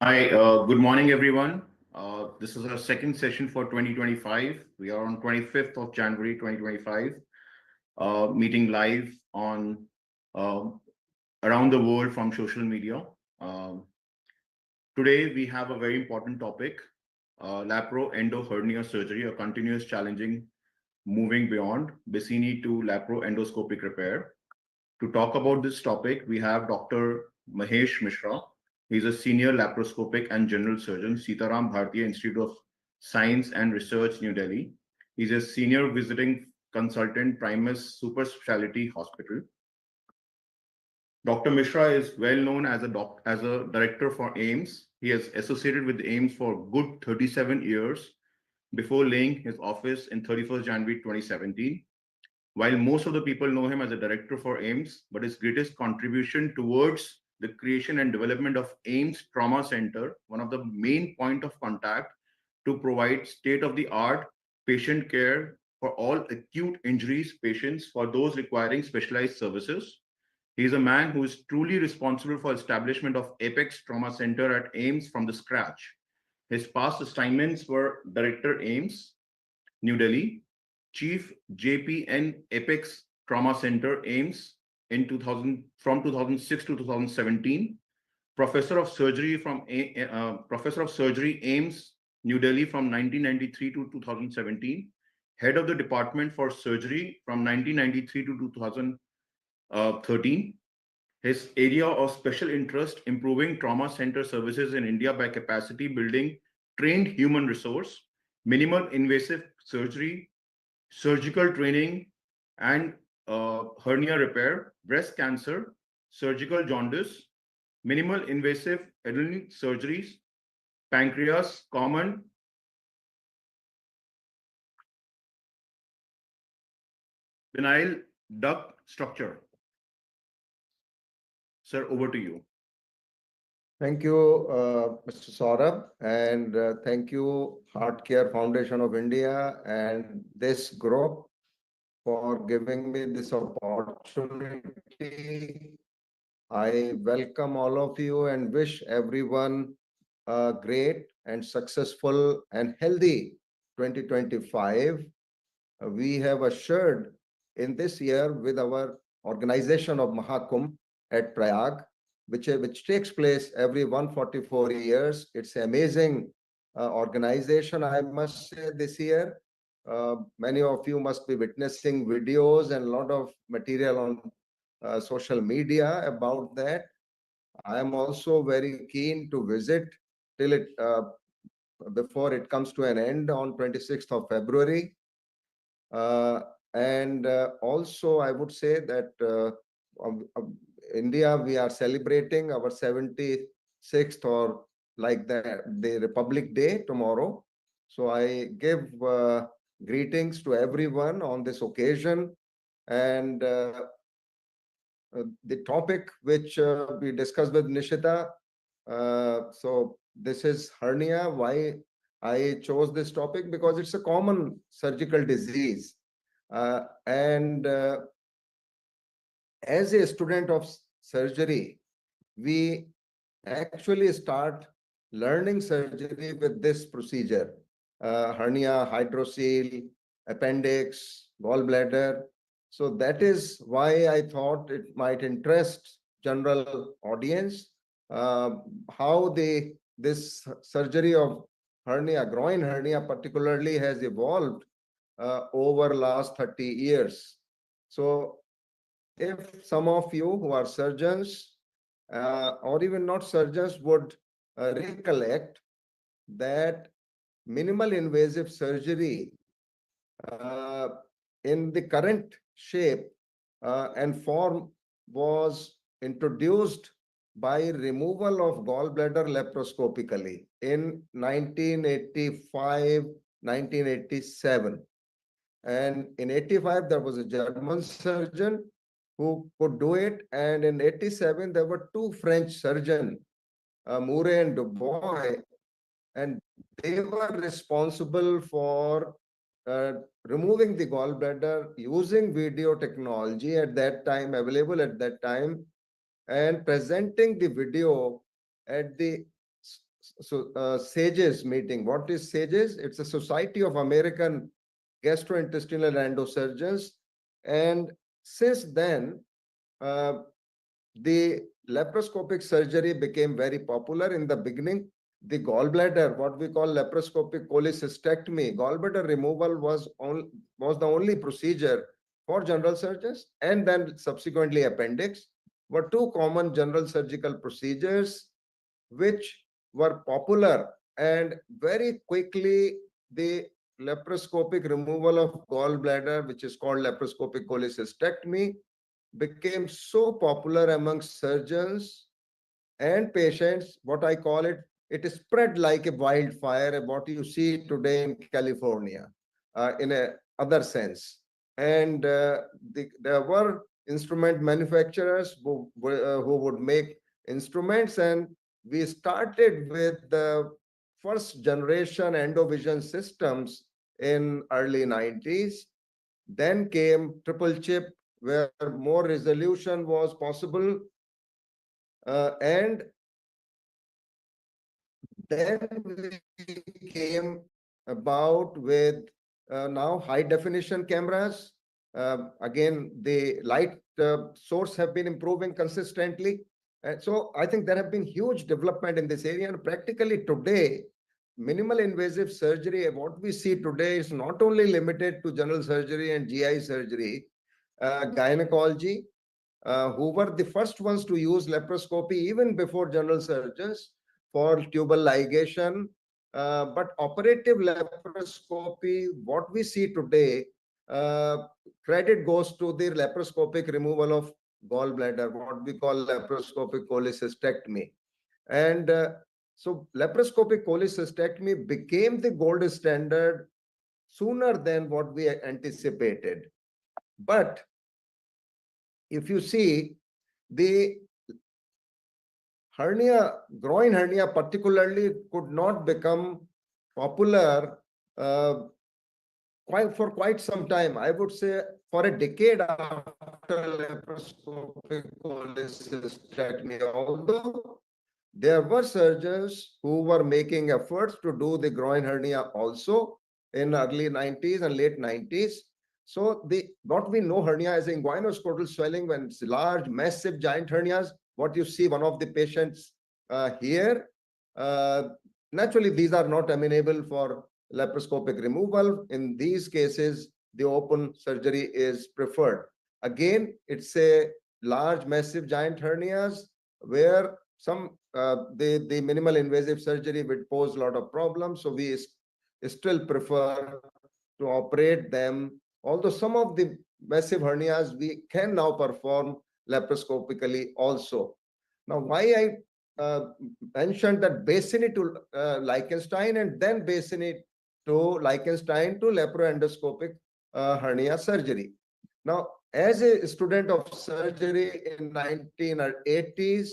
Hi, good morning, everyone. This is our second session for 2025. We are on 25th of January 2025, meeting live on uh, around the world from social media. Um, Today, we have a very important topic, Laparo Hernia surgery, a continuous challenging moving beyond Bassini to Laparo Endoscopic repair. To talk about this topic, we have Dr. Mahesh Misra. He's a senior laparoscopic and general surgeon, Sitaram Bhartia Institute of Science and Research, New Delhi. He's a senior visiting consultant, Primus Super Specialty Hospital. Dr. Mishra is well known as a director for AIIMS. He has associated with AIIMS for good 37 years before laying his office in 31st January 2017. While most of the people know him as a director for AIIMS, but his greatest contribution towards the creation and development of AIIMS Trauma Center, one of the main point of contact to provide state-of-the-art patient care for all acute injuries patients for those requiring specialized services. He is a man who is truly responsible for establishment of Apex Trauma Center at AIIMS from the scratch. His past assignments were Director AIIMS, New Delhi, Chief JPN Apex Trauma Center AIIMS in 2000 from 2006 to 2017, Professor of Surgery AIIMS New Delhi from 1993 to 2017, Head of the Department for Surgery from 1993 to 2013. His area of special interest improving trauma center services in India by capacity building, trained human resource, minimal invasive surgery, surgical training and hernia repair, breast cancer, surgical jaundice, minimal invasive adrenaline surgeries, pancreas, common benign duct structure. Sir, over to you. Thank you, Mr. Saurabh, and thank you, Heart Care Foundation of India and this group for giving me this opportunity. I welcome all of you and wish everyone a great and successful and healthy 2025. We have assured in this year with our organization of Mahakumbh at Prayag, which takes place every 144 years. It's an amazing organization, I must say, this year. Many of you must be witnessing videos and a lot of material on social media about that. I am also very keen to visit till it before it comes to an end on 26th of February. And also, I would say that India, we are celebrating our 76th or like that, the Republic Day tomorrow. So I give greetings to everyone on this occasion. And the topic which we discussed with Nishita, so this is hernia. Why I chose this topic? Because it's a common surgical disease. And as a student of surgery, we actually start learning surgery with this procedure. Hernia, hydrocele, appendix, gallbladder. So that is why I thought it might interest general audience, how this surgery of hernia, groin hernia particularly, has evolved over last 30 years. So if some of you who are surgeons or even not surgeons would recollect that minimal invasive surgery in the current shape and form was introduced by removal of gallbladder laparoscopically in 1985, 1987. And in 85, there was a German surgeon who could do it. And in 87, there were two French surgeons, Mouret and Dubois, and they were responsible for removing the gallbladder using video technology at that time, available at that time, and presenting the video at the SAGES meeting. What is SAGES? It's a Society of American Gastrointestinal Endosurgeons. And since then, uh, the laparoscopic surgery became very popular. In the beginning, the gallbladder, what we call laparoscopic cholecystectomy, gallbladder removal was the only procedure for general surgeons, and then subsequently appendix were two common general surgical procedures which were popular, and very quickly the laparoscopic removal of gallbladder, which is called laparoscopic cholecystectomy, became so popular among surgeons and patients. What I call it, it spread like a wildfire, what you see today in California, in a other sense. And there were instrument manufacturers who would make instruments, and we started with the first generation endovision systems in early 90s. Then came triple chip, where more resolution was possible, and then we came about with now high definition cameras. Again, the light source have been improving consistently. And so I think there have been huge development in this area. And practically today, minimal invasive surgery, what we see today is not only limited to general surgery and GI surgery, gynecology, who were the first ones to use laparoscopy even before general surgeons for tubal ligation. But operative laparoscopy, what we see today, uh, credit goes to the laparoscopic removal of gallbladder, what we call laparoscopic cholecystectomy. And so laparoscopic cholecystectomy became the gold standard sooner than what we anticipated. But if you see, the hernia, groin hernia particularly, could not become popular for quite some time. I would say for a decade after laparoscopic cholecystectomy, although there were surgeons who were making efforts to do the groin hernia also in early 90s and late 90s. So what we know hernia as inguinoscrotal swelling, when it's large, massive giant hernias, what you see one of the patients here, uh, naturally these are not amenable for laparoscopic removal. In these cases, the open surgery is preferred. Again, it's a large, massive giant hernias where the minimal invasive surgery would pose a lot of problems. So we still prefer to operate them. Although some of the massive hernias we can now perform laparoscopically also. Now, why I mentioned that Bassini to Liechtenstein and then Bassini to Liechtenstein to laparoendoscopic hernia surgery. Now, as a student of surgery in 1980s,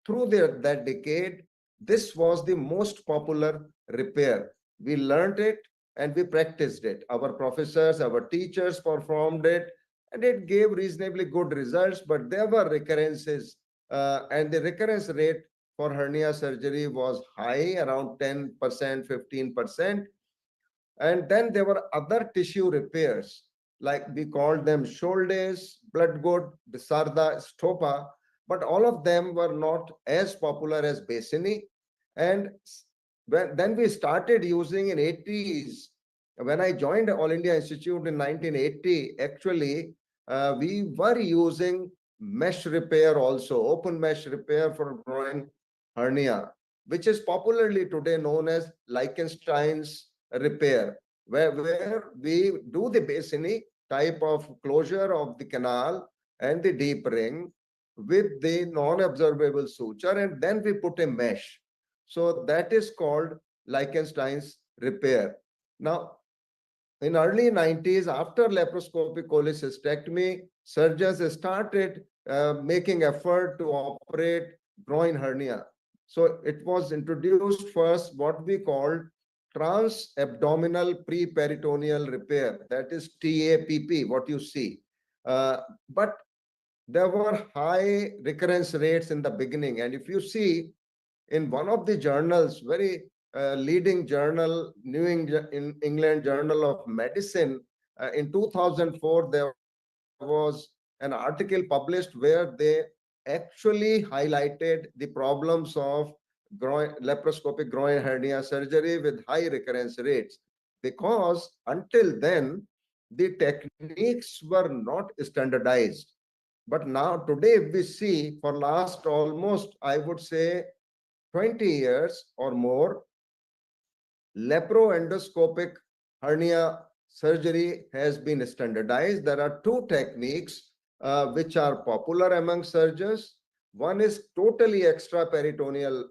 through that decade, this was the most popular repair. We learned it and we practiced it. Our professors, our teachers performed it, and it gave reasonably good results, but there were recurrences, and the recurrence rate for hernia surgery was high, around 10%, 15%. And then there were other tissue repairs, like we called them Scholdes, Bloodgood, Bisarda, Stopa, but all of them were not as popular as Bassini. And then we started using in 80s. When I joined All India Institute in 1980, actually, we were using mesh repair also, open mesh repair for groin hernia, which is popularly today known as Liechtenstein's repair, where we do the Bassini type of closure of the canal and the deep ring with the non-absorbable suture, and then we put a mesh. So that is called Liechtenstein's repair. Now, in early 90s, after laparoscopic cholecystectomy, surgeons started making effort to operate groin hernia. So it was introduced first what we called trans-abdominal pre-peritoneal repair, that is TAPP, what you see. But there were high recurrence rates in the beginning. And if you see, in one of the journals, very leading journal, England Journal of Medicine, in 2004, there was an article published where they actually highlighted the problems of laparoscopic groin hernia surgery with high recurrence rates, because until then the techniques were not standardized. But now today we see, for last almost, I would say, 20 years or more, laparoendoscopic hernia surgery has been standardized. There are two techniques which are popular among surgeons. One is totally extraperitoneal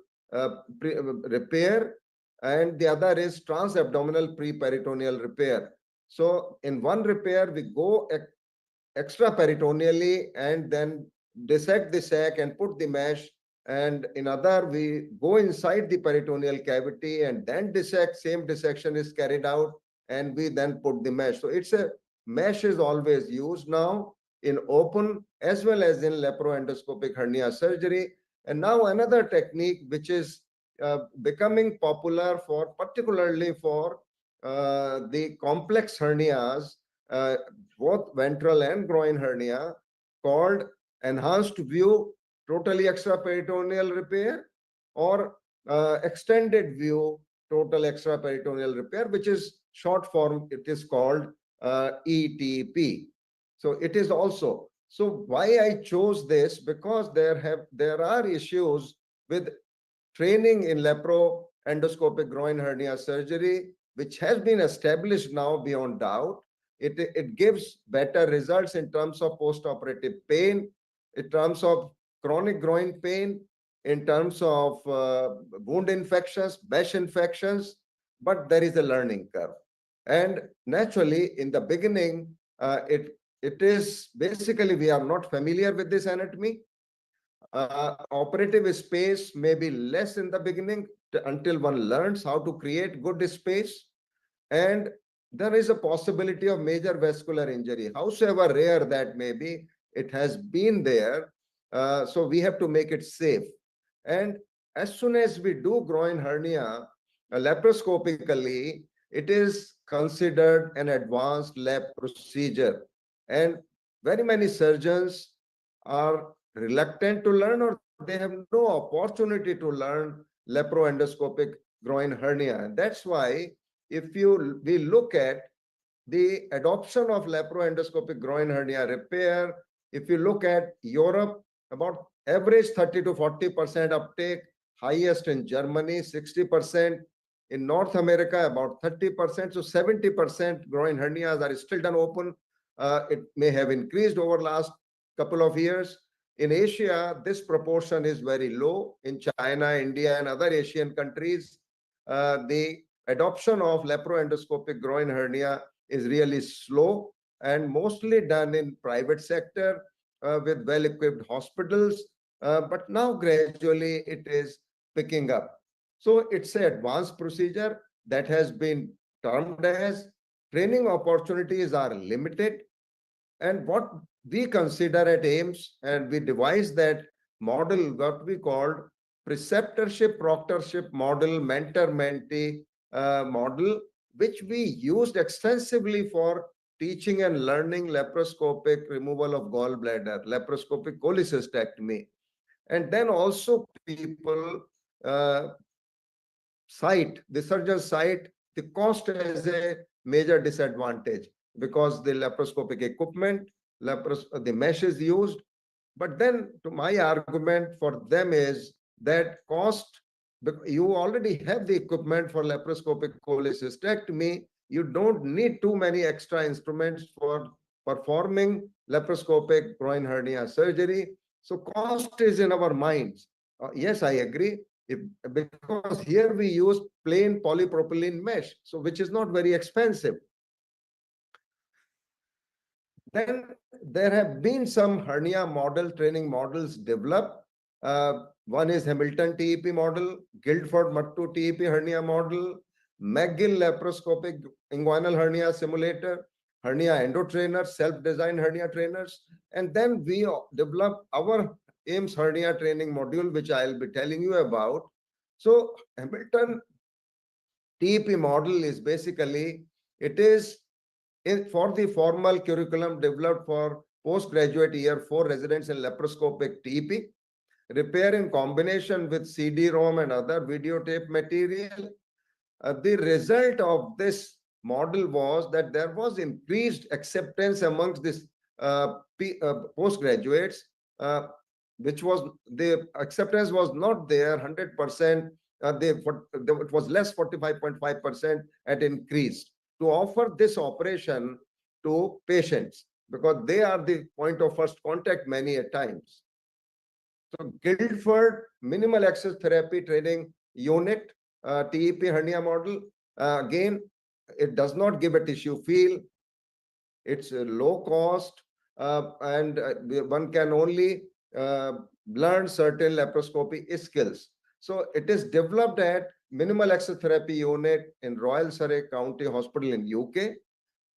repair, and the other is transabdominal preperitoneal repair. So in one repair, we go extraperitoneally and then dissect the sac and put the mesh, and in other we go inside the peritoneal cavity and then dissect. Same dissection is carried out and we then put the mesh. So it's a mesh is always used now in open as well as in laparoendoscopic hernia surgery. And now another technique which is becoming popular, for particularly for the complex hernias, uh, both ventral and groin hernia, called enhanced view totally extraperitoneal repair, or extended view total extraperitoneal repair, which is short form, it is called ETP. So it is also. So why I chose this? Because there are issues with training in laparoendoscopic groin hernia surgery, which has been established now beyond doubt. It gives better results in terms of post-operative pain, in terms of chronic groin pain, in terms of wound infections, mesh infections, but there is a learning curve. And naturally, in the beginning, it is basically we are not familiar with this anatomy. Operative space may be less in the beginning until one learns how to create good space. And there is a possibility of major vascular injury. Howsoever rare that may be, it has been there. So we have to make it safe. And as soon as we do groin hernia laparoscopically, it is considered an advanced lab procedure. And very many surgeons are reluctant to learn, or they have no opportunity to learn laparoendoscopic groin hernia. And that's why if we look at the adoption of laparoendoscopic groin hernia repair, if you look at Europe, about average 30 to 40% uptake, highest in Germany, 60%. In North America, about 30%. So 70% groin hernias are still done open. It may have increased over last couple of years. In Asia, this proportion is very low. In China, India, and other Asian countries, the adoption of laparoendoscopic groin hernia is really slow and mostly done in private sector with well-equipped hospitals. But now gradually it is picking up. So it's an advanced procedure that has been termed as training opportunities are limited. And what we consider at AIIMS, and we devised that model, what we called preceptorship, proctorship model, mentor-mentee model, which we used extensively for teaching and learning laparoscopic removal of gallbladder, laparoscopic cholecystectomy. And then also people the surgeons cite the cost as a major disadvantage, because the laparoscopic equipment, the mesh is used. But then to my argument for them is that cost, you already have the equipment for laparoscopic cholecystectomy. You don't need too many extra instruments for performing laparoscopic groin hernia surgery. So cost is in our minds. Yes, I agree. Because here we use plain polypropylene mesh, so which is not very expensive. Then there have been some hernia model training models developed. One is Hamilton TEP model, Guildford Mattu TEP hernia model, McGill laparoscopic inguinal hernia simulator, hernia endotrainer, self-designed hernia trainers. And then we developed our AIIMS hernia training module, which I'll be telling you about. So Hamilton TEP model is basically, it is for the formal curriculum developed for postgraduate year 4 residents in laparoscopic TEP, repair in combination with CD-ROM and other videotape material. The result of this model was that there was increased acceptance amongst this postgraduates, which was, the acceptance was not there 100%. It was less 45.5% at increased to offer this operation to patients, because they are the point of first contact many a times. So Guildford minimal access therapy training unit, TEP hernia model, again, it does not give a tissue feel. It's a low cost, and one can only learn certain laparoscopy skills. So it is developed at minimal access therapy unit in Royal Surrey County Hospital in UK.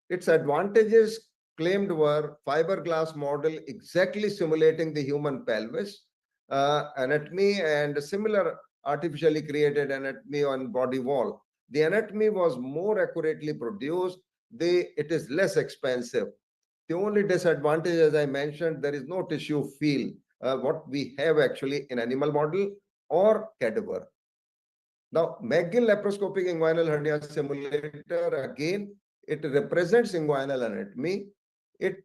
Its advantages claimed were fiberglass model exactly simulating the human pelvis, anatomy, and similar artificially created anatomy on body wall. The anatomy was more accurately produced. It is less expensive. The only disadvantage, as I mentioned, there is no tissue feel, what we have actually in animal model or cadaver. Now, McGill laparoscopic inguinal hernia simulator, again, it represents inguinal anatomy. It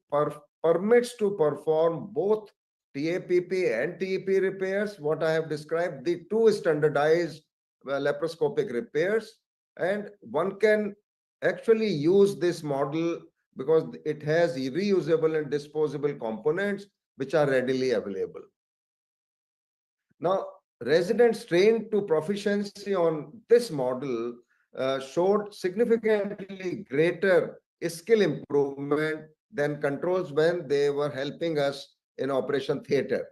permits to perform both TAPP and TEP repairs, what I have described, the two standardized laparoscopic repairs. And one can actually use this model because it has reusable and disposable components which are readily available. Now, residents trained to proficiency on this model showed significantly greater skill improvement than controls when they were helping us in operation theater.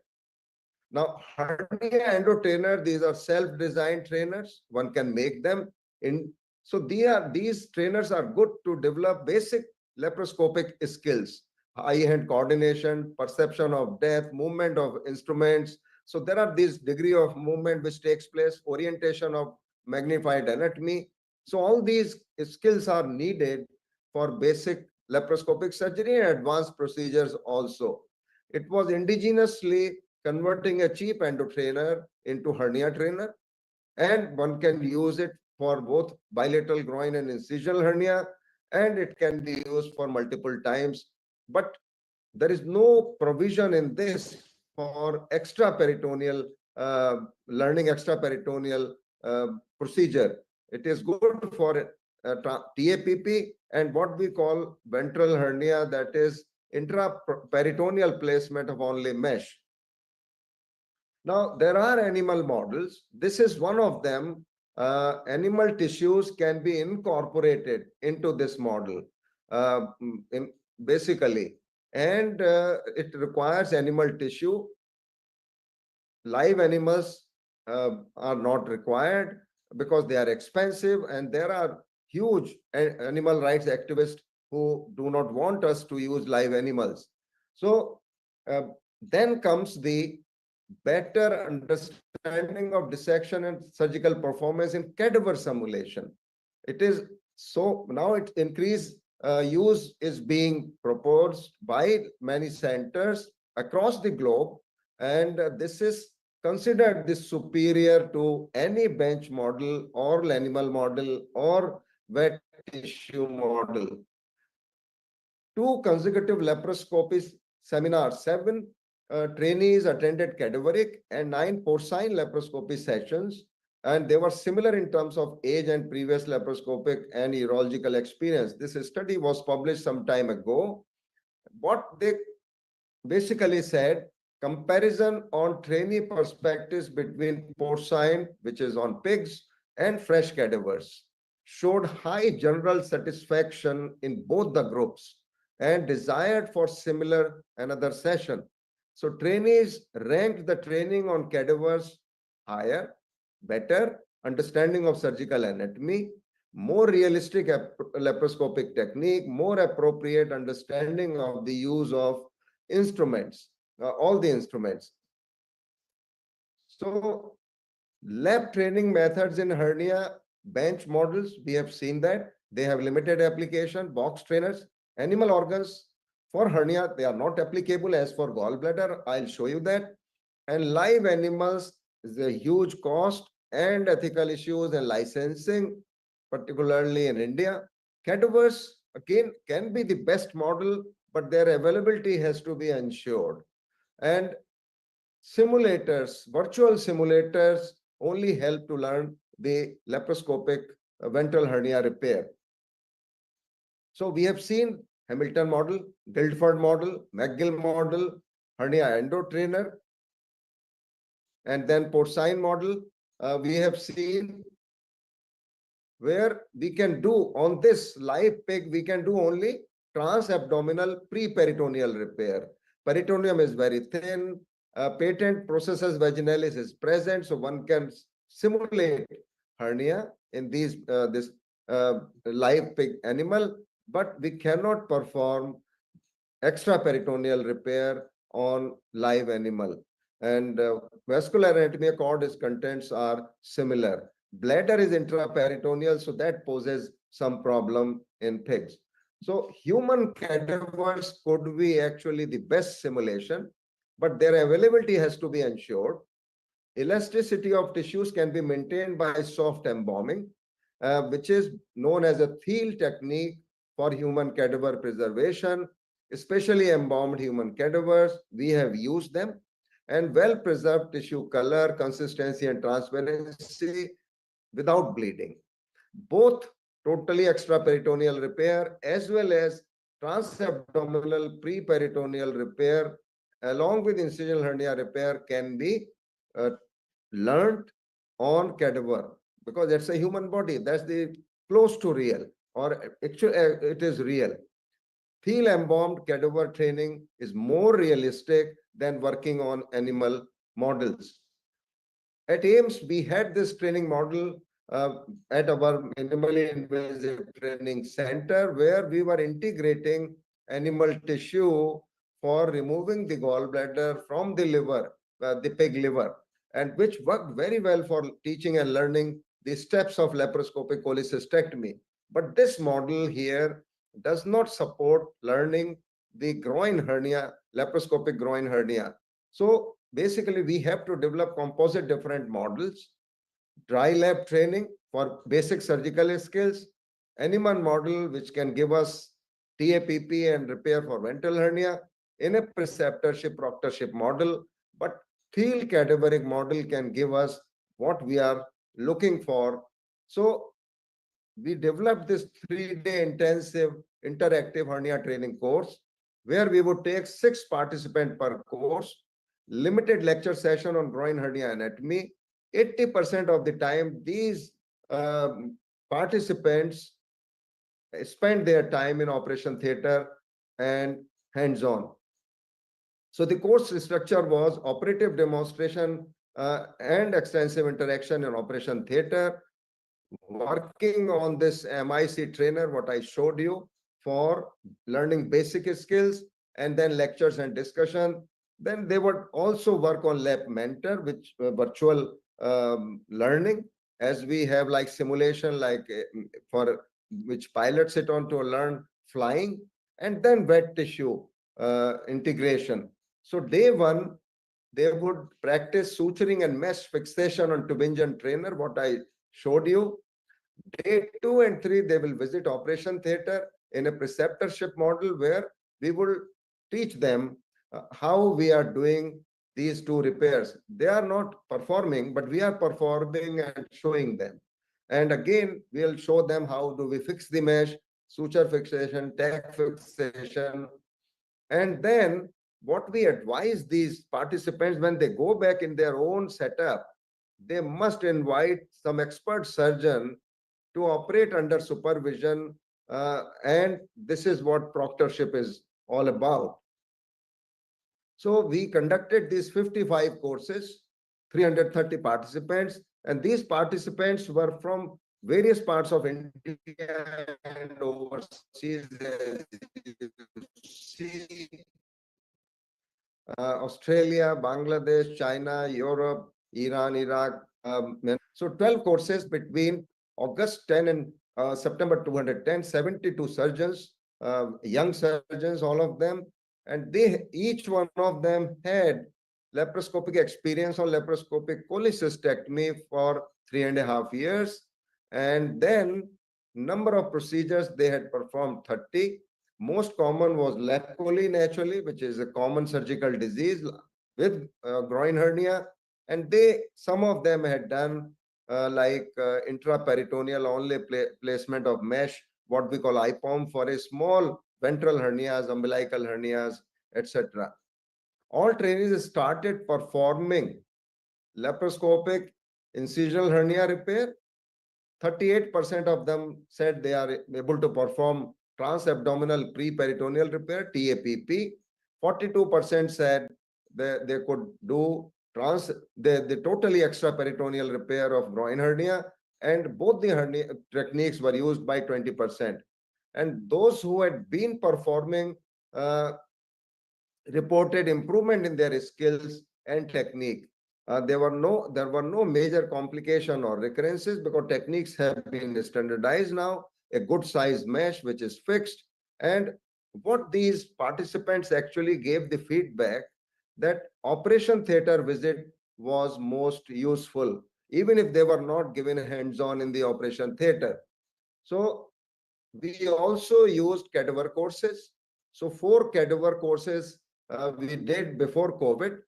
Now, hernia endo trainer, these are self-designed trainers. One can make them in. So these trainers are good to develop basic laparoscopic skills, eye-hand coordination, perception of depth, movement of instruments. So there are this degree of movement which takes place, orientation of magnified anatomy. So all these skills are needed for basic laparoscopic surgery and advanced procedures also. It was indigenously converting a cheap endo trainer into hernia trainer, and one can use it for both bilateral groin and incisional hernia, and it can be used for multiple times. But there is no provision in this for extraperitoneal learning, extraperitoneal procedure. It is good for TAPP and what we call ventral hernia, that is intraperitoneal placement of only mesh. Now, there are animal models. This is one of them. Animal tissues can be incorporated into this model, basically. And it requires animal tissue. Live animals are not required because they are expensive, and there are huge animal rights activists who do not want us to use live animals. So then comes the better understanding of dissection and surgical performance in cadaver simulation. It is so now its increased use is being proposed by many centers across the globe, and this is considered this superior to any bench model or animal model or wet tissue model. 2 consecutive laparoscopy seminars, 7 trainees attended cadaveric and 9 porcine laparoscopy sessions, and they were similar in terms of age and previous laparoscopic and urological experience. This study was published some time ago. What they basically said, comparison on trainee perspectives between porcine, which is on pigs, and fresh cadavers, showed high general satisfaction in both the groups and desired for similar another session. So trainees ranked the training on cadavers higher, better understanding of surgical anatomy, more realistic laparoscopic technique, more appropriate understanding of the use of instruments, all the instruments. So Lab training methods in hernia, bench models, we have seen that they have limited application. Box trainers, animal organs for hernia, they are not applicable as for gallbladder. I'll show you that. And live animals is a huge cost and ethical issues and licensing, particularly in India. Cadavers, again, can be the best model, but their availability has to be ensured. And simulators, virtual simulators only help to learn the laparoscopic ventral hernia repair. So we have seen Hamilton model, Guildford model, McGill model, hernia endo trainer, and then porcine model. We have seen where we can do on this live pig, we can do only transabdominal pre-peritoneal repair. Peritoneum is very thin. Patent processus vaginalis is present, so one can simulate hernia in this live pig animal, but we cannot perform extraperitoneal repair on live animal. And vascular anatomy cord contents are similar. Bladder is intraperitoneal, so that poses some problem in pigs. So human cadavers could be actually the best simulation, but their availability has to be ensured. Elasticity of tissues can be maintained by soft embalming, which is known as a Thiel technique for human cadaver preservation, especially embalmed human cadavers. We have used them, and well-preserved tissue color, consistency, and transparency without bleeding. Both totally extraperitoneal repair as well as transabdominal preperitoneal repair along with incisional hernia repair can be uh, learned on cadaver because it's a human body. That's the close to real, or actually it is real. Field embalmed cadaver training is more realistic than working on animal models. At AIIMS, we had this training model at our minimally invasive training center where we were integrating animal tissue for removing the gallbladder from the liver, the pig liver, and which worked very well for teaching and learning the steps of laparoscopic cholecystectomy. But this model here does not support learning the groin hernia, laparoscopic groin hernia. So basically, we have to develop composite different models, dry lab training for basic surgical skills, animal model which can give us TAPP and repair for ventral hernia in a preceptorship proctorship model, but Thiel cadaveric model can give us what we are looking for. So we developed this 3-day intensive interactive hernia training course where we would take 6 participants per course, limited lecture session on groin hernia anatomy. 80% of the time, these participants spend their time in operation theater and hands-on. So the course structure was operative demonstration and extensive interaction in operation theater, working on this MIC trainer, what I showed you, for learning basic skills, and then lectures and discussion. Then they would also work on lab mentor, which virtual learning, as we have like simulation, like for which pilots sit on to learn flying, and then wet tissue integration. So day one, they would practice suturing and mesh fixation on Tubingen trainer, what I showed you. Day 2 and 3, they will visit operation theater in a preceptorship model where we will teach them how we are doing these 2 repairs. They are not performing, but we are performing and showing them. And again, we'll show them how do we fix the mesh, suture fixation, tack fixation. And then what we advise these participants when they go back in their own setup, they must invite some expert surgeon to operate under supervision. And this is what proctorship is all about. So we conducted these 55 courses, 330 participants, and these participants were from various parts of India and overseas. See, Australia, Bangladesh, China, Europe, Iran, Iraq, So 12 courses between August 10 and September 210, 72 surgeons, young surgeons, all of them, and each one of them had laparoscopic experience on laparoscopic cholecystectomy for 3.5 years. And then number of procedures they had performed 30. Most common was lap chole naturally, which is a common surgical disease with groin hernia. And some of them had done intraperitoneal only placement of mesh, what we call IPOM, for a small ventral hernias, umbilical hernias, etc. All trainees started performing laparoscopic incisional hernia repair. 38% of them said they are able to perform transabdominal preperitoneal repair, TAPP. 42% said they could do the totally extraperitoneal repair of groin hernia, and both the hernia techniques were used by 20%. And those who had been performing reported improvement in their skills and technique. There were no major complication or recurrences because techniques have been standardized now. A good size mesh which is fixed, and what these participants actually gave the feedback that operation theater visit was most useful, even if they were not given hands-on in the operation theater. So we also used cadaver courses. So 4 cadaver courses we did before COVID.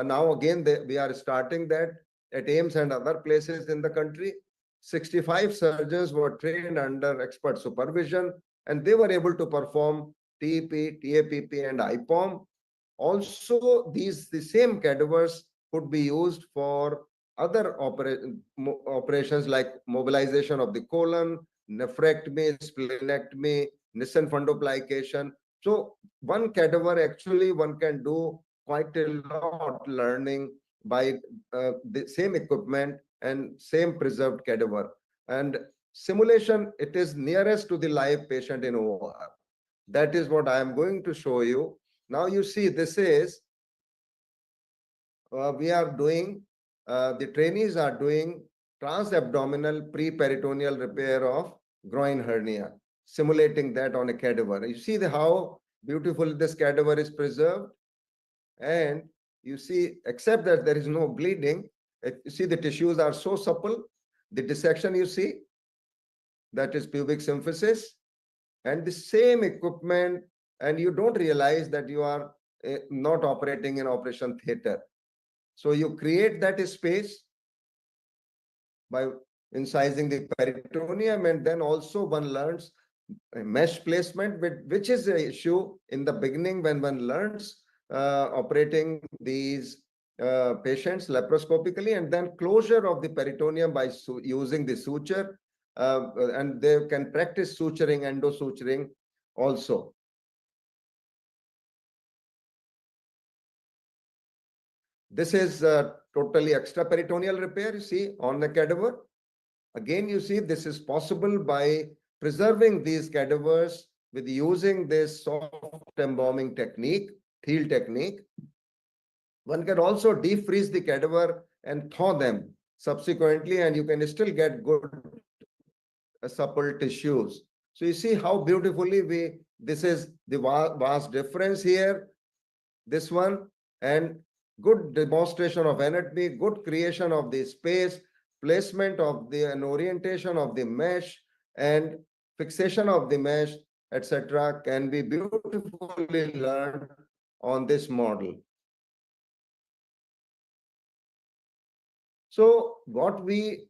Now again, we are starting that at AIIMS and other places in the country. 65 surgeons were trained under expert supervision, and they were able to perform TEP, TAPP, and IPOM. Also, the same cadavers could be used for other operations like mobilization of the colon, nephrectomy, splenectomy, Nissen fundoplication. So one cadaver actually one can do quite a lot learning by the same equipment and same preserved cadaver. And simulation, it is nearest to the live patient in OR. That is what I am going to show you. Now you see this is, we are doing, the trainees are doing transabdominal preperitoneal repair of groin hernia, simulating that on a cadaver. You see how beautiful this cadaver is preserved, and you see, except that there is no bleeding, you see the tissues are so supple. The dissection you see, that is pubic symphysis, and the same equipment, and you don't realize that you are not operating in operation theater. So you create that space by incising the peritoneum, and then also one learns mesh placement, which is an issue in the beginning when one learns operating these patients laparoscopically, and then closure of the peritoneum by using the suture, and they can practice suturing, endosuturing also. This is totally extraperitoneal repair, you see, on the cadaver. Again, you see, this is possible by preserving these cadavers with using this soft embalming technique, Thiel technique. One can also defreeze the cadaver and thaw them subsequently, and you can still get good supple tissues. So you see how beautifully this is the vast difference here, this one, and good demonstration of anatomy, good creation of the space, placement of and orientation of the mesh, and fixation of the mesh, etc., can be beautifully learned on this model. So what we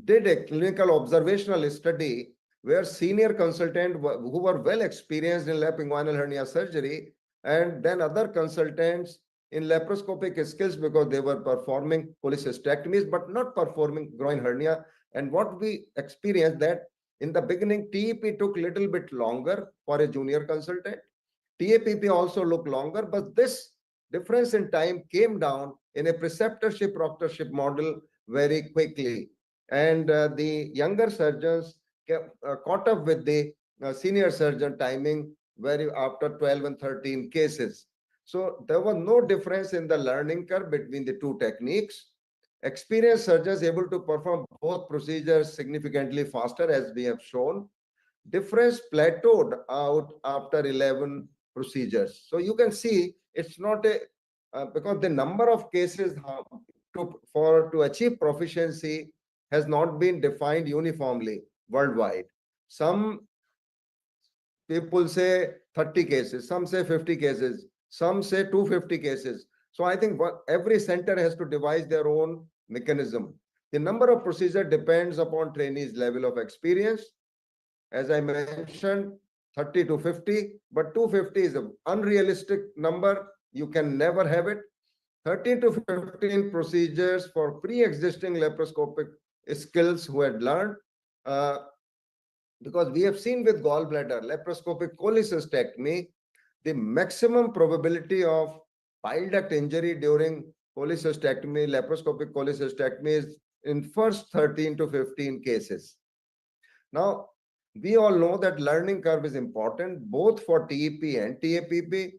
did a clinical observational study where senior consultants who were well experienced in lap inguinal hernia surgery, and then other consultants in laparoscopic skills because they were performing cholecystectomies but not performing groin hernia. And what we experienced that in the beginning, TEP took little bit longer for a junior consultant. TAPP also looked longer, but this difference in time came down in a preceptorship-proctorship model very quickly. And the younger surgeons caught up with the senior surgeon timing very after 12 and 13 cases. So there was no difference in the learning curve between the two techniques. Experienced surgeons able to perform both procedures significantly faster, as we have shown. Difference plateaued out after 11 procedures. So you can see it's not a because the number of cases to achieve proficiency has not been defined uniformly worldwide. Some people say 30 cases, some say 50 cases, some say 250 cases. So I think every center has to devise their own mechanism. The number of procedures depends upon trainees' level of experience. As I mentioned, 30 to 50, but 250 is an unrealistic number. You can never have it. 13 to 15 procedures for pre-existing laparoscopic skills who had learned. Uh, because we have seen with gallbladder, laparoscopic cholecystectomy, the maximum probability of bile duct injury during cholecystectomy, laparoscopic cholecystectomy is in first 13 to 15 cases. Now, we all know that learning curve is important both for TEP and TAPP.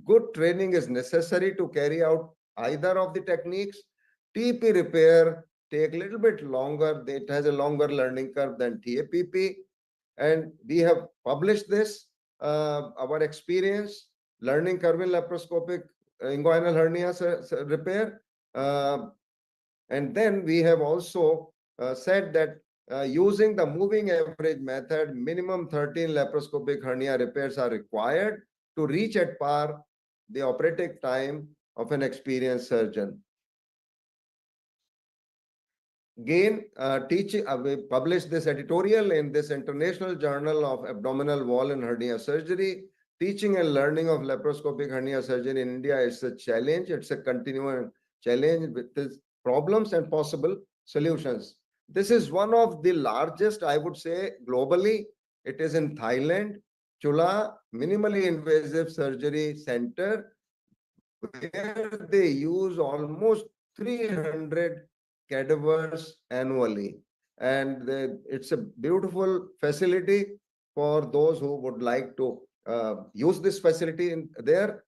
Good training is necessary to carry out either of the techniques. TEP repair take a little bit longer. It has a longer learning curve than TAPP. And we have published this, our experience, learning curve in laparoscopic inguinal hernia repair. And then we have also said that using the moving average method, minimum 13 laparoscopic hernia repairs are required to reach at par the operative time of an experienced surgeon. Again, we published this editorial in this International Journal of Abdominal Wall and Hernia Surgery. Teaching and learning of laparoscopic hernia surgery in India is a challenge. It's a continuing challenge with its problems and possible solutions. This is one of the largest, I would say, globally. It is in Thailand, Chula Minimally Invasive Surgery Center, where they use almost 300 cadavers annually. And it's a beautiful facility for those who would like to use this facility in there.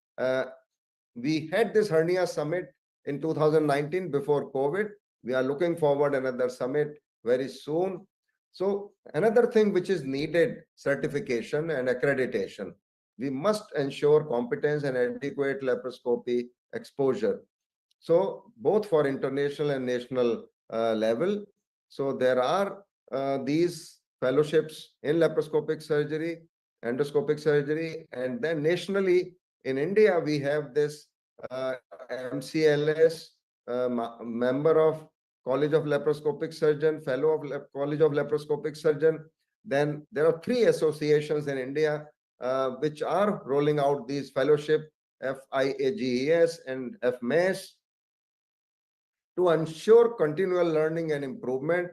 We had this hernia summit in 2019 before COVID. We are looking forward another summit very soon. So another thing which is needed, certification and accreditation. We must ensure competence and adequate laparoscopy exposure. So both for international and national level. So there are these fellowships in laparoscopic surgery, endoscopic surgery, and then nationally in India, we have this MCLS, member of College of Laparoscopic Surgeon, fellow of College of Laparoscopic Surgeon. Then there are 3 associations in India which are rolling out these fellowship, FIAGES and FMAS. To ensure continual learning and improvement,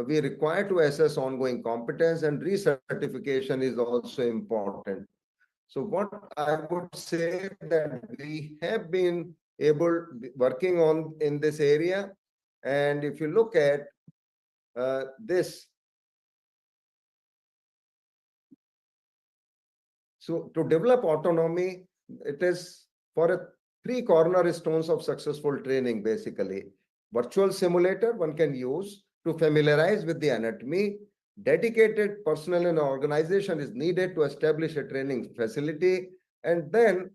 we require to assess ongoing competence, and recertification is also important. So what I would say that we have been working on in this area. And if you look at this, so to develop autonomy, it is for a 3 cornerstones of successful training, basically. Virtual simulator one can use to familiarize with the anatomy. Dedicated personnel and organization is needed to establish a training facility. And then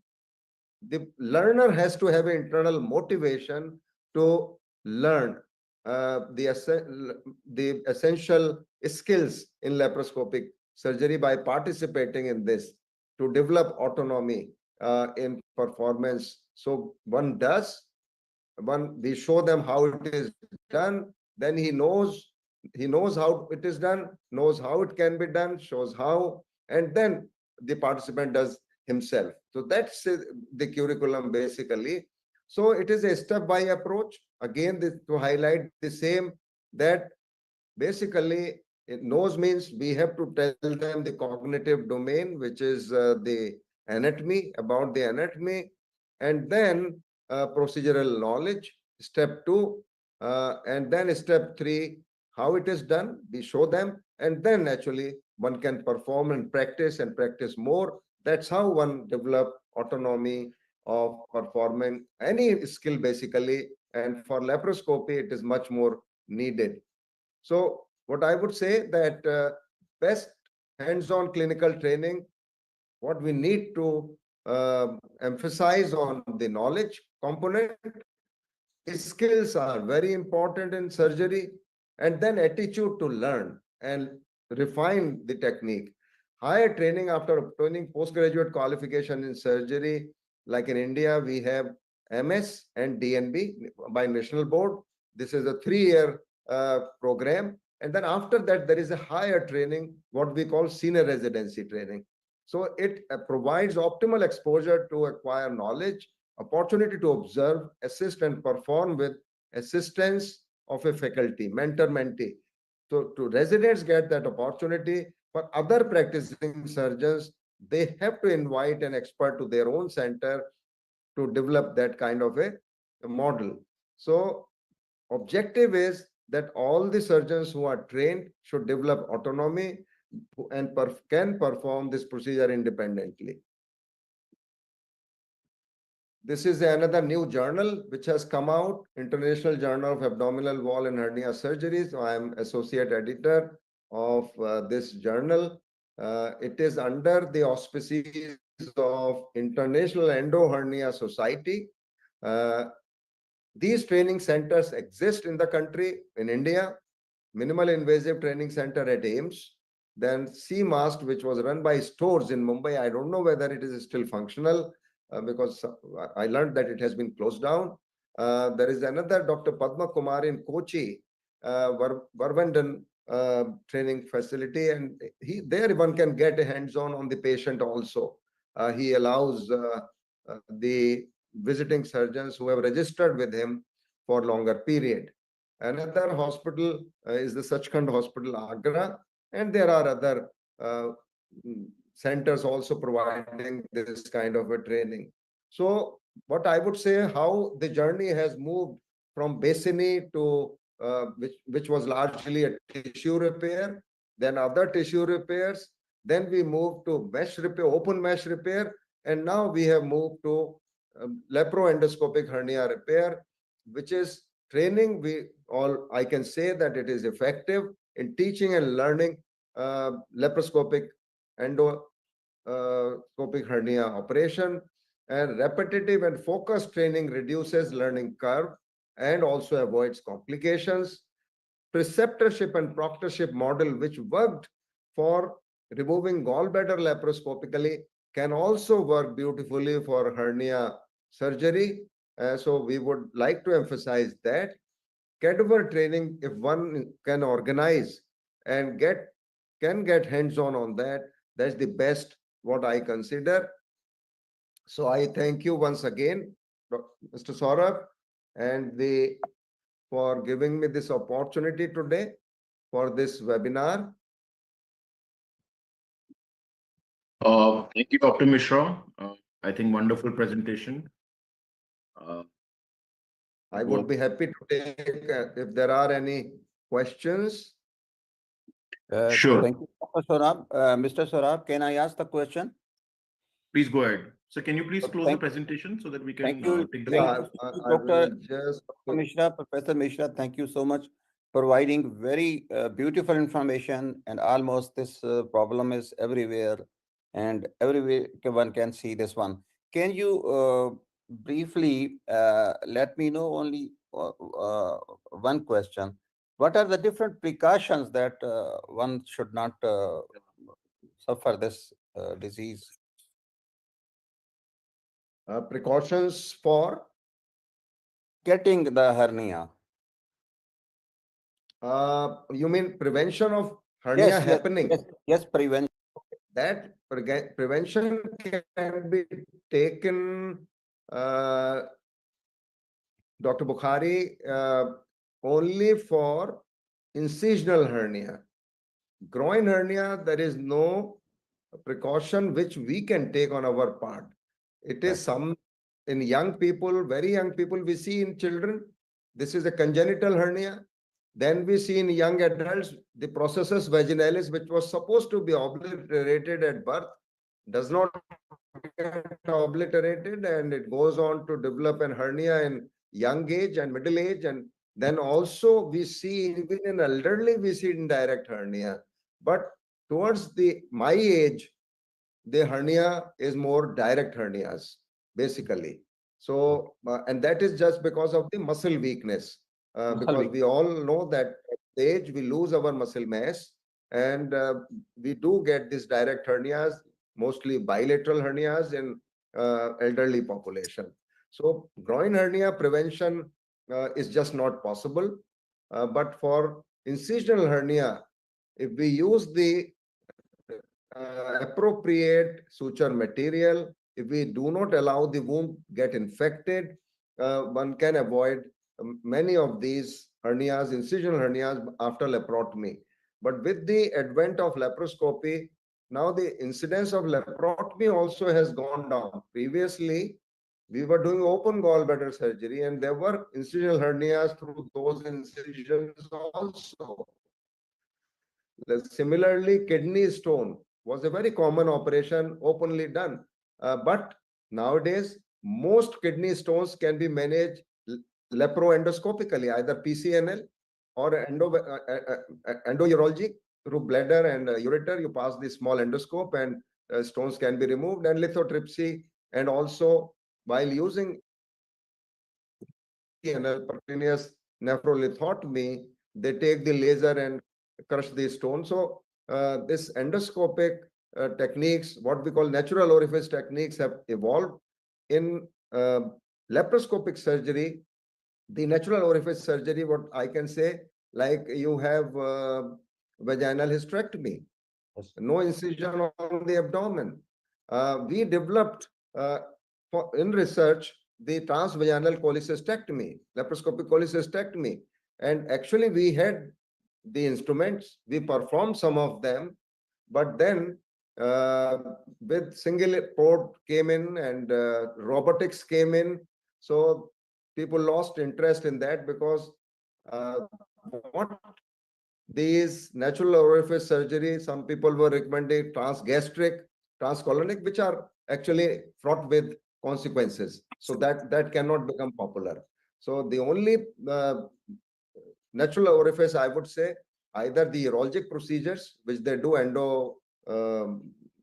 the learner has to have internal motivation to learn the essential skills in laparoscopic surgery by participating in this to develop autonomy in performance. So we show them how it is done, then he knows how it is done, knows how it can be done, shows how, and then the participant does himself. So that's the curriculum basically. So it is a step-by approach. Again, to highlight the same, that basically it knows means we have to tell them the cognitive domain, which is the anatomy, about the anatomy, and then procedural knowledge, step 2, and then step 3, how it is done, we show them, and then actually one can perform and practice more. That's how one develop autonomy of performing any skill basically and for laparoscopy, it is much more needed. So what I would say that best hands-on clinical training, what we need to emphasize on the knowledge component, skills are very important in surgery, and then attitude to learn and refine the technique. Higher training after obtaining postgraduate qualification in surgery, like in India, we have MS and DNB by National Board. This is a 3-year program. And then after that, there is a higher training, what we call senior residency training. So it provides optimal exposure to acquire knowledge, opportunity to observe, assist, and perform with assistance of a faculty, mentor, mentee. So to residents get that opportunity. For other practicing surgeons, they have to invite an expert to their own center to develop that kind of a model. So objective is that all the surgeons who are trained should develop autonomy and can perform this procedure independently. This is another new journal which has come out, International Journal of Abdominal Wall and Hernia Surgery. So I am associate editor of this journal. It is under the auspices of International Endo Hernia Society. These training centers exist in the country, in India. Minimal invasive training center at AIIMS. Then C Misra, which was run by stores in Mumbai. I don't know whether it is still functional because I learned that it has been closed down. There is another Dr. Padma Kumar in Kochi, Varvenden training facility, and there one can get a hands-on on the patient also. He allows the visiting surgeons who have registered with him for longer period. Another hospital is the Sachkhand Hospital, Agra, and there are other centers also providing this kind of a training. So what I would say, how the journey has moved from Bassini to which was largely a tissue repair, then other tissue repairs, then we moved to mesh repair, open mesh repair, and now we have moved to Laparo Endoscopic hernia repair, which is training. I can say that it is effective in teaching and learning laparoscopic endoscopic hernia operation, and repetitive and focused training reduces learning curve and also avoids complications. Preceptorship and proctorship model, which worked for removing gallbladder laparoscopically, can also work beautifully for hernia surgery. So we would like to emphasize that cadaver training, if one can organize and can get hands-on on that, that's the best what I consider. So I thank you once again, Mr. Saurabh, and for giving me this opportunity today for this webinar. Thank you, Dr. Misra. I think wonderful presentation. I would be happy to take if there are any questions. Sure. Thank you, Dr. Saurabh. Mr. Saurabh, can I ask the question? Please go ahead. So can you please close the Thank- presentation so that we can Thank you. take the Thank questions? you, I will Dr. just Mishra, Professor Mishra, thank you so much for providing very beautiful information, and almost this problem is everywhere and everywhere one can see this one. Can you briefly let me know only one question? What are the different precautions that one should not suffer this disease? precautions for Getting the hernia. you mean prevention of hernia happening? Yes, prevention. That prevention can be taken, Dr. Bukhari, only for incisional hernia. Groin hernia, there is no precaution which we can take on our part. It is some in young people, very young people, we see in children, this is a congenital hernia. Then we see in young adults, the processus vaginalis, which was supposed to be obliterated at birth, does not get obliterated, and it goes on to develop an hernia in young age and middle age, and then also we see even in elderly, we see indirect hernia. But towards my age, the hernia is more direct hernias, basically. So, and that is just because of the muscle weakness, because we all know that at age we lose our muscle mass, and we do get these direct hernias, mostly bilateral hernias in elderly population. So, groin hernia prevention is just not possible. But for incisional hernia, if we use the appropriate suture material, if we do not allow the wound get infected, one can avoid many of these hernias, incisional hernias after laparotomy. But with the advent of laparoscopy, now the incidence of laparotomy also has gone down. Previously, we were doing open gallbladder surgery and there were incisional hernias through those incisions also. Similarly, kidney stone was a very common operation, openly done. But nowadays, most kidney stones can be managed laparoendoscopically, either PCNL or endourology through bladder and ureter. You pass the small endoscope and stones can be removed, and lithotripsy, and also while using percutaneous nephrolithotomy, they take the laser and crush the stone. So this endoscopic techniques, what we call natural orifice techniques, have evolved. In laparoscopic surgery, the natural orifice surgery, what I can say, like you have vaginal hysterectomy, no incision on the abdomen. We developed in research the transvaginal cholecystectomy, laparoscopic cholecystectomy, and actually we had the instruments, we performed some of them, but then with single port came in and robotics came in, so people lost interest in that because what these natural orifice surgery, some people were recommending transgastric, transcolonic, which are actually fraught with consequences. So that cannot become popular. So the only natural orifice, I would say, either the urologic procedures, which they do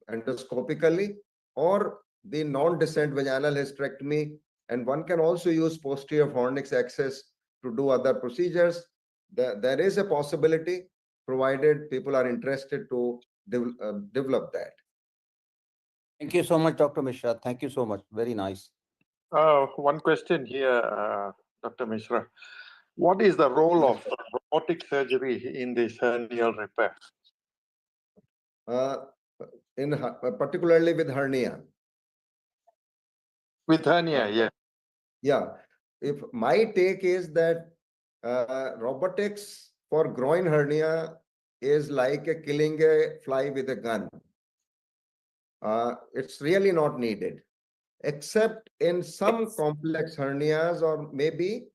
endoscopically, or the non-descent vaginal hysterectomy, and one can also use posterior fornix access to do other procedures. There is a possibility, provided people are interested to develop that. Thank you so much, Dr. Mishra. Thank you so much. Very nice. One question here, Dr. Misra. What is the role of robotic surgery in this hernial repair? Particularly with hernia. With hernia, yeah. Yeah. If my take is that robotics for groin hernia is like killing a fly with a gun. It's really not needed, except in some complex hernias or maybe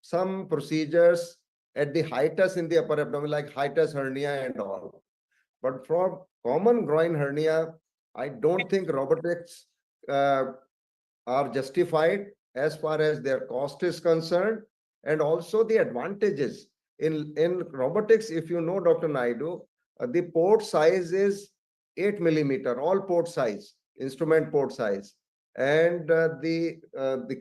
some procedures at the hiatus in the upper abdomen, like hiatus hernia and all. But for common groin hernia, I don't think robotics are justified as far as their cost is concerned, and also the advantages. In robotics, if you know, Dr. Naidu, the port size is 8 millimeter, all port size, instrument port size. And the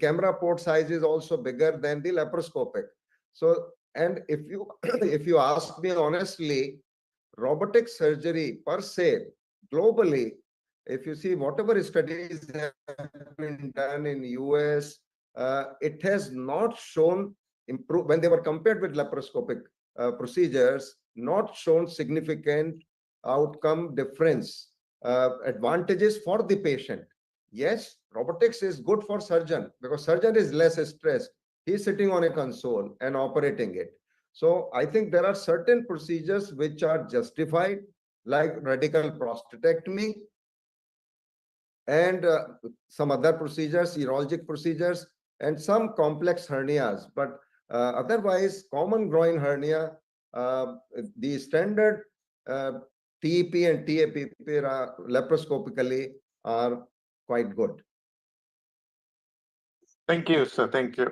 camera port size is also bigger than the laparoscopic. So, and if you if you ask me honestly, robotic surgery per se, globally, if you see whatever studies have been done in US, it has not shown improve when they were compared with laparoscopic procedures, not shown significant outcome difference, advantages for the patient. Yes, robotics is good for surgeon because surgeon is less stressed. He's sitting on a console and operating it. So I think there are certain procedures which are justified, like radical prostatectomy and some other procedures, urologic procedures, and some complex hernias. But otherwise, common groin hernia, the standard TEP and TAP laparoscopically are quite good. Thank you, sir. Thank you.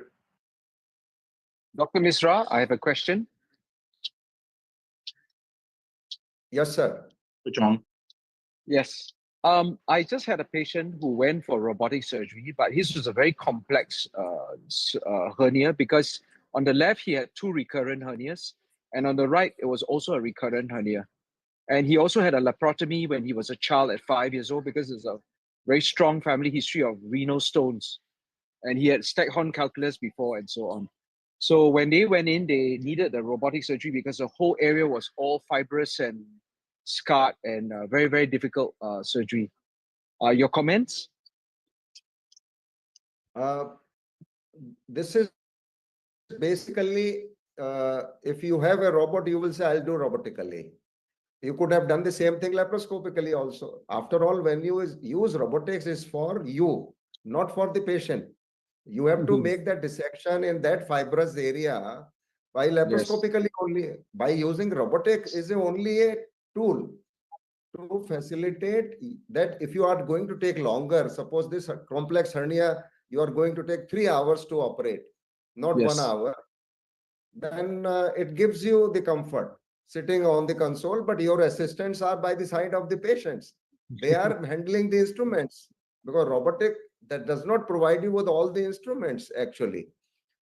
Dr. Misra, I have a question. Yes, sir. John. Yes. I just had a patient who went for robotic surgery, but his was a very complex hernia because on the left, he had 2 recurrent hernias, and on the right, it was also a recurrent hernia. And he also had a laparotomy when he was a child at 5 years old because there's a very strong family history of renal stones. And he had Stackhorn calculus before and so on. So when they went in, they needed the robotic surgery because the whole area was all fibrous and scarred and very, very difficult surgery. Your comments? This is basically, if you have a robot, you will say, I'll do robotically. You could have done the same thing laparoscopically also. After all, when you use robotics, is for you, not for the patient. You have to make that dissection in that fibrous area by laparoscopically only. By using robotic is only a tool to facilitate that. If you are going to take longer, suppose this complex hernia, you are going to take 3 hours to operate, not 1 hour, then it gives you the comfort sitting on the console, but your assistants are by the side of the patients. They are handling the instruments, because robotic, that does not provide you with all the instruments actually.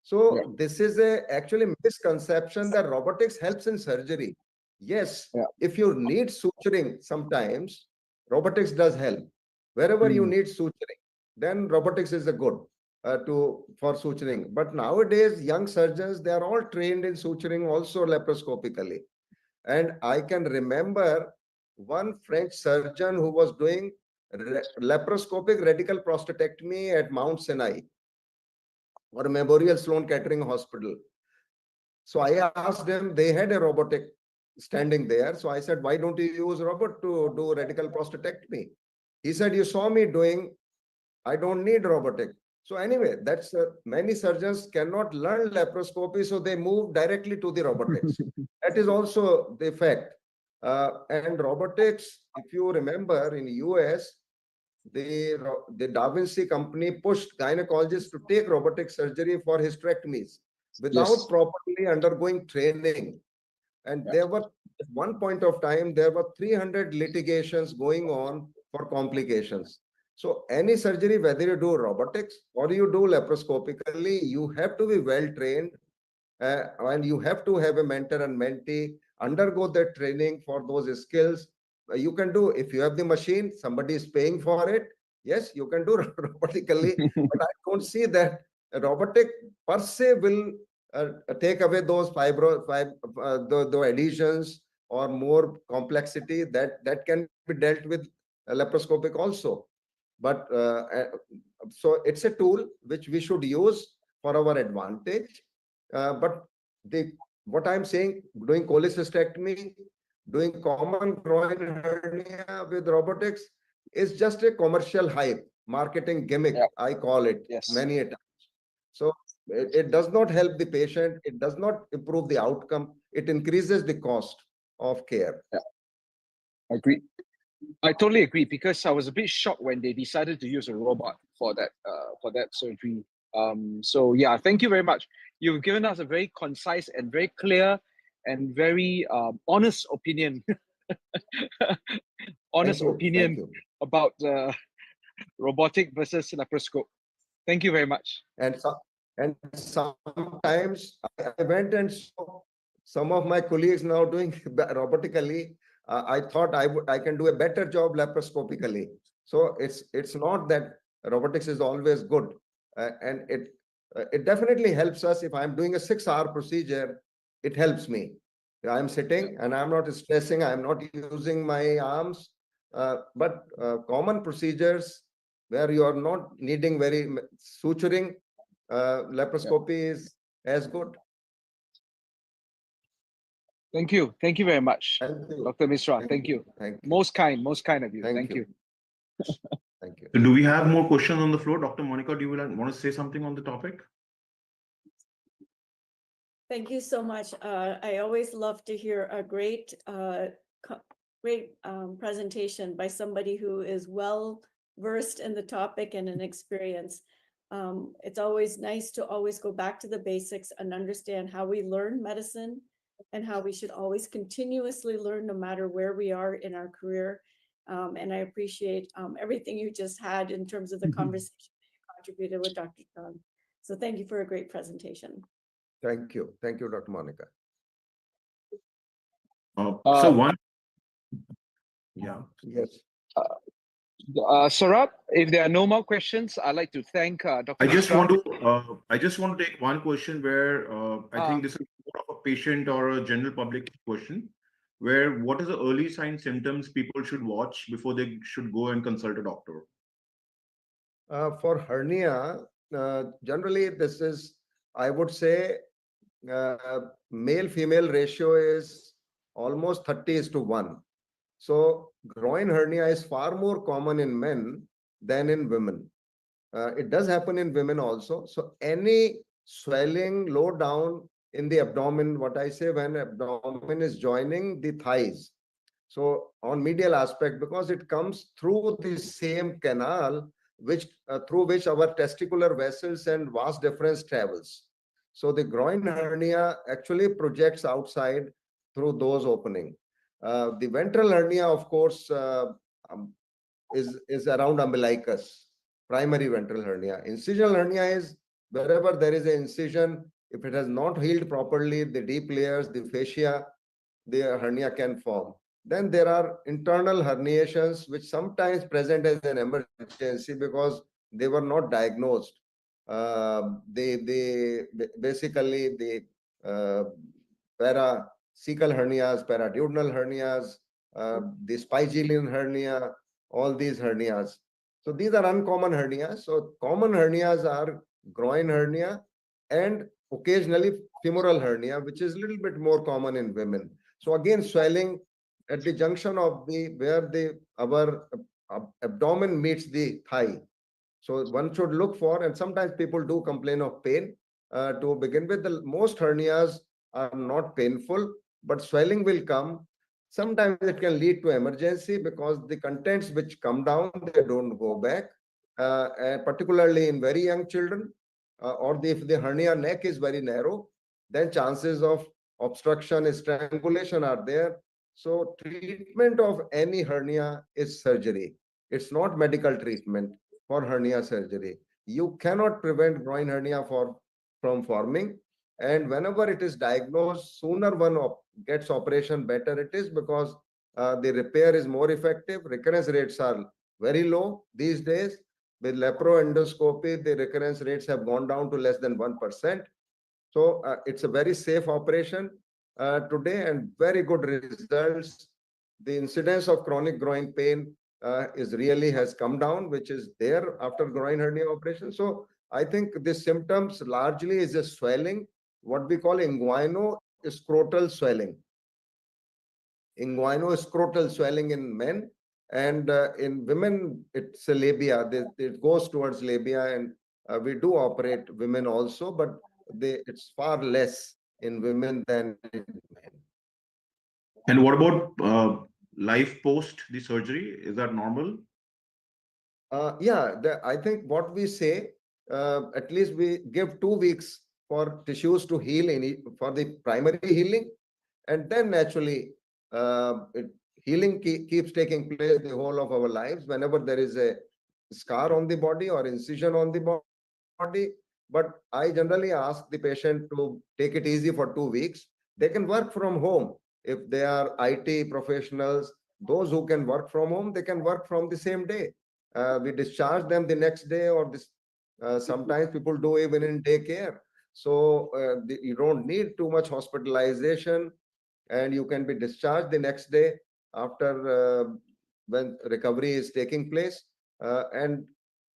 So this is a actually misconception that robotics helps in surgery. Yes, if you need suturing, sometimes robotics does help. Wherever you need suturing, then robotics is a good for suturing. But nowadays, young surgeons, they are all trained in suturing also laparoscopically. And I can remember one French surgeon who was doing laparoscopic radical prostatectomy at Mount Sinai or Memorial Sloan Kettering Hospital. So I asked them, they had a robotic standing there. So I said, why don't you use robot to do radical prostatectomy? He said, you saw me doing, I don't need robotic. So anyway, that's many surgeons cannot learn laparoscopy, so they move directly to the robotics. That is also the fact. And robotics, if you remember, in US, the Da Vinci company pushed gynecologists to take robotic surgery for hysterectomies without properly undergoing training. And there were, at one point of time, there were 300 litigations going on for complications. So any surgery, whether you do robotics or you do laparoscopically, you have to be well trained, and you have to have a mentor and mentee, undergo that training for those skills. You can do, if you have the machine, somebody is paying for it, yes, you can do robotically, but I don't see that a robotic per se will take away those the adhesions or more complexity that can be dealt with laparoscopic also. But so it's a tool which we should use for our advantage. But what I'm saying, doing cholecystectomy, doing common groin hernia with robotics is just a commercial hype, marketing gimmick, I call it many a times. So it does not help the patient. It does not improve the outcome. It increases the cost of care. Agree. I totally agree, because I was a bit shocked when they decided to use a robot for that surgery. So yeah, thank you very much. You've given us a very concise and very clear and very honest opinion. Honest opinion about robotic versus laparoscope. Thank you very much. And sometimes I went and saw some of my colleagues now doing robotically. I thought I can do a better job laparoscopically. So it's not that robotics is always good, and it definitely helps us. If I'm doing a 6-hour procedure, it helps me. I'm sitting and I'm not stressing. I'm not using my arms. But common procedures where you are not needing very suturing, laparoscopy is as good. Thank you. Thank you very much, Dr. Misra. Thank you. Thank you. Most kind of you. Thank you. Thank you. Do we have more questions on the floor? Dr. Monica, do you want to say something on the topic? Thank you so much. I always love to hear a great presentation by somebody who is well versed in the topic and an experience. It's always nice to always go back to the basics and understand how we learn medicine and how we should always continuously learn no matter where we are in our career. And I appreciate everything you just had in terms of the conversation that you contributed with Dr. Chang. So thank you for a great presentation. Thank you. Thank you, Dr. Monica. So one, yeah. Yes. Saurabh, if there are no more questions, I'd like to thank Dr. I just Mishra. I just want to take one question where I think this is more of a patient or a general public question, where what is the early sign symptoms people should watch before they should go and consult a doctor? For hernia, generally this is, I would say, male-female ratio is almost 30:1. So groin hernia is far more common in men than in women. It does happen in women also. So any swelling low down in the abdomen, what I say, when abdomen is joining the thighs. So on medial aspect, because it comes through the same canal which through which our testicular vessels and vas deferens travels. So the groin hernia actually projects outside through those openings. The ventral hernia, of course, is around umbilicus, primary ventral hernia. Incisional hernia is wherever there is an incision, if it has not healed properly, the deep layers, the fascia, the hernia can form. Then there are internal herniations, which sometimes present as an emergency because they were not diagnosed. They basically the paracecal hernias, paraduodenal hernias, the spigelian hernia, all these hernias. So these are uncommon hernias. So common hernias are groin hernia and occasionally femoral hernia, which is a little bit more common in women. So again, swelling at the junction of the where the our abdomen meets the thigh. So one should look for, and sometimes people do complain of pain. To begin with, the most hernias are not painful, but swelling will come. Sometimes it can lead to emergency because the contents which come down, they don't go back, and particularly in very young children, or if the hernia neck is very narrow, then chances of obstruction, strangulation are there. So treatment of any hernia is surgery. It's not medical treatment for hernia surgery. You cannot prevent groin hernia from forming. And whenever it is diagnosed, sooner one gets operation, better it is, because the repair is more effective. Recurrence rates are very low these days. With Laparo Endoscopy, the recurrence rates have gone down to less than 1%. So it's a very safe operation today and very good results. The incidence of chronic groin pain is really has come down, which is there after groin hernia operation. So I think the symptoms largely is a swelling, what we call inguino-scrotal swelling. Inguino-scrotal swelling in men, and in women it's a labia. It goes towards labia, and we do operate women also, but it's far less in women than in men. And what about life post the surgery? Is that normal? Yeah, I think what we say, at least we give 2 weeks for tissues to heal for the primary healing, and then naturally healing keeps taking place the whole of our lives whenever there is a scar on the body or incision on the body. But I generally ask the patient to take it easy for 2 weeks. They can work from home. If they are IT professionals, those who can work from home, they can work from the same day. We discharge them the next day, or this. Sometimes people do even in daycare. So you don't need too much hospitalization, and you can be discharged the next day after when recovery is taking place, and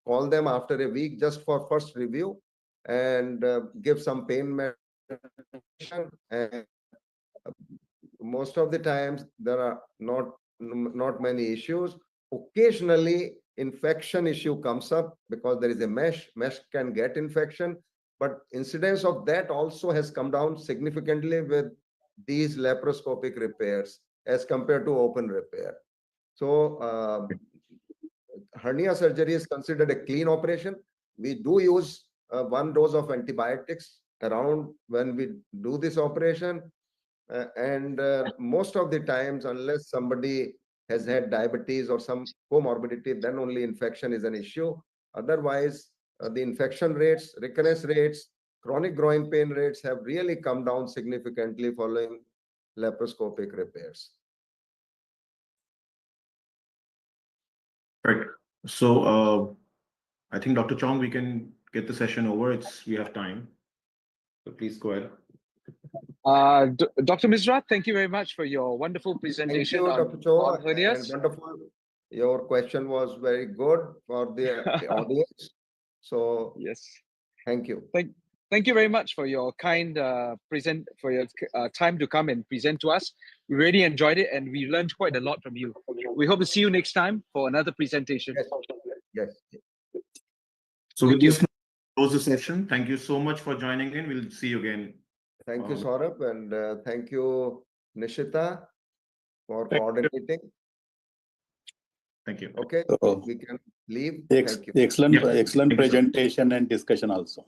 call them after a week just for first review and give some pain medication. And most of the times there are not many issues. Occasionally infection issue comes up because there is a mesh can get infection, but incidence of that also has come down significantly with these laparoscopic repairs as compared to open repair. So hernia surgery is considered a clean operation. we do use one dose of antibiotics around when we do this operation. And most of the times, unless somebody has had diabetes or some comorbidity, then only infection is an issue. Otherwise, the infection rates, recurrence rates, chronic groin pain rates have really come down significantly following laparoscopic repairs. Right. So I think Dr. Chong, we can get the session over. We have time. So please go ahead. Dr. Misra, thank you very much for your wonderful Thank presentation you, on, Dr. Cho, on hernias. and wonderful. Your question was very good for the audience. So Yes. thank you. Thank you very much for your kind for your time to come and present to us. We really enjoyed it and we learned quite a lot from you. We hope to see you next time for another presentation. Yes. So with this, close the session. Thank you so much for joining in. We'll see you again. Thank you, Saurabh, and thank you, Nishita, for coordinating. Thank you. Okay, So, we can leave. Ex Thank you. excellent, Yeah. excellent Thank you, sir. presentation and discussion also.